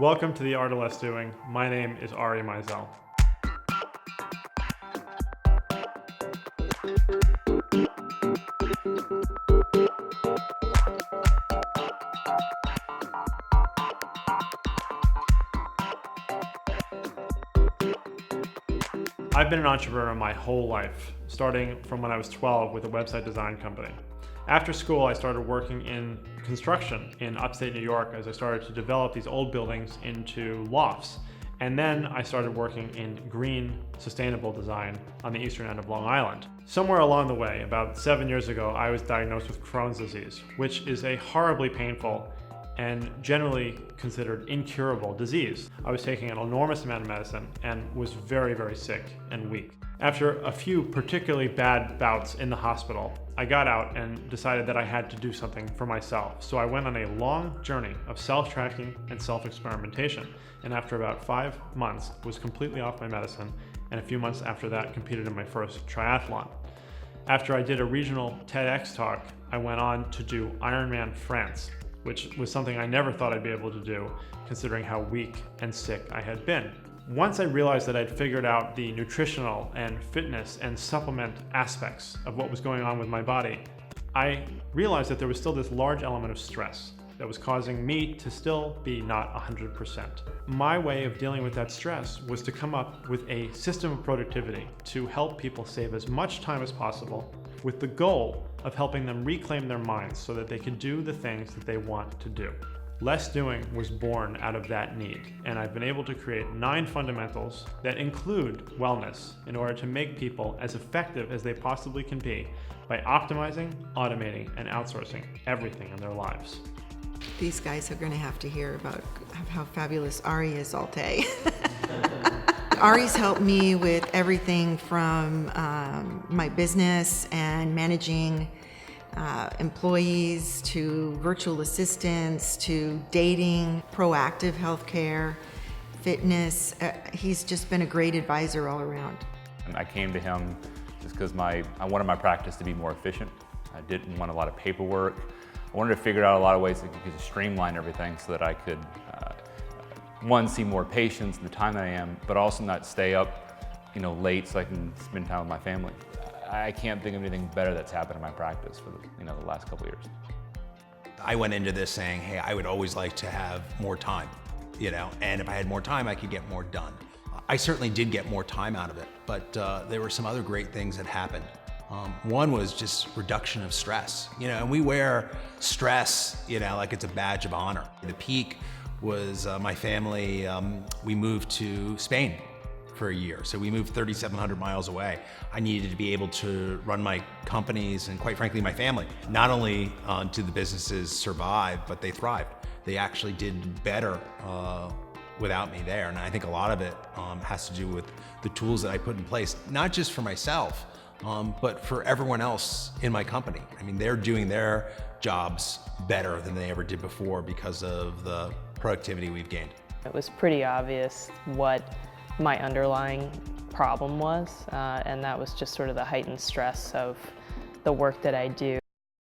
Welcome to The Art of Less Doing. My name is Ari Meisel. I've been an entrepreneur my whole life, starting from when I was 12 with a website design company. After school, I started working in construction in upstate New York as I started to develop these old buildings into lofts. And then I started working in green, sustainable design on the eastern end of Long Island. Somewhere along the way, about 7 years ago, I was diagnosed with Crohn's disease, which is a horribly painful and generally considered incurable disease. I was taking an enormous amount of medicine and was very, very sick and weak. After a few particularly bad bouts in the hospital, I got out and decided that I had to do something for myself. So I went on a long journey of self-tracking and self-experimentation. And after about 5 months, was completely off my medicine. And a few months after that, competed in my first triathlon. After I did a regional TEDx talk, I went on to do Ironman France, which was something I never thought I'd be able to do, considering how weak and sick I had been. Once I realized that I'd figured out the nutritional and fitness and supplement aspects of what was going on with my body, I realized that there was still this large element of stress that was causing me to still be not 100%. My way of dealing with that stress was to come up with a system of productivity to help people save as much time as possible, with the goal of helping them reclaim their minds so that they could do the things that they want to do. Less Doing was born out of that need, and I've been able to create 9 fundamentals that include wellness in order to make people as effective as they possibly can be by optimizing, automating, and outsourcing everything in their lives. These guys are going to have to hear about how fabulous Ari is all day. Ari's helped me with everything from my business and managing employees to virtual assistants to dating, proactive healthcare, fitness. He's just been a great advisor all around. I came to him just because I wanted my practice to be more efficient. I didn't want a lot of paperwork. I wanted to figure out a lot of ways that we could streamline everything so that I could, one, see more patients in the time that I am, but also not stay up, late so I can spend time with my family. I can't think of anything better that's happened in my practice for the last couple of years. I went into this saying, hey, I would always like to have more time, and if I had more time, I could get more done. I certainly did get more time out of it, but there were some other great things that happened. One was just reduction of stress, and we wear stress, like it's a badge of honor. The peak was my family, we moved to Spain for a year. So we moved 3,700 miles away. I needed to be able to run my companies and quite frankly, my family. Not only did the businesses survive, but they thrived. They actually did better without me there. And I think a lot of it has to do with the tools that I put in place, not just for myself, but for everyone else in my company. I mean, they're doing their jobs better than they ever did before because of the productivity we've gained. It was pretty obvious what my underlying problem was, and that was just sort of the heightened stress of the work that I do.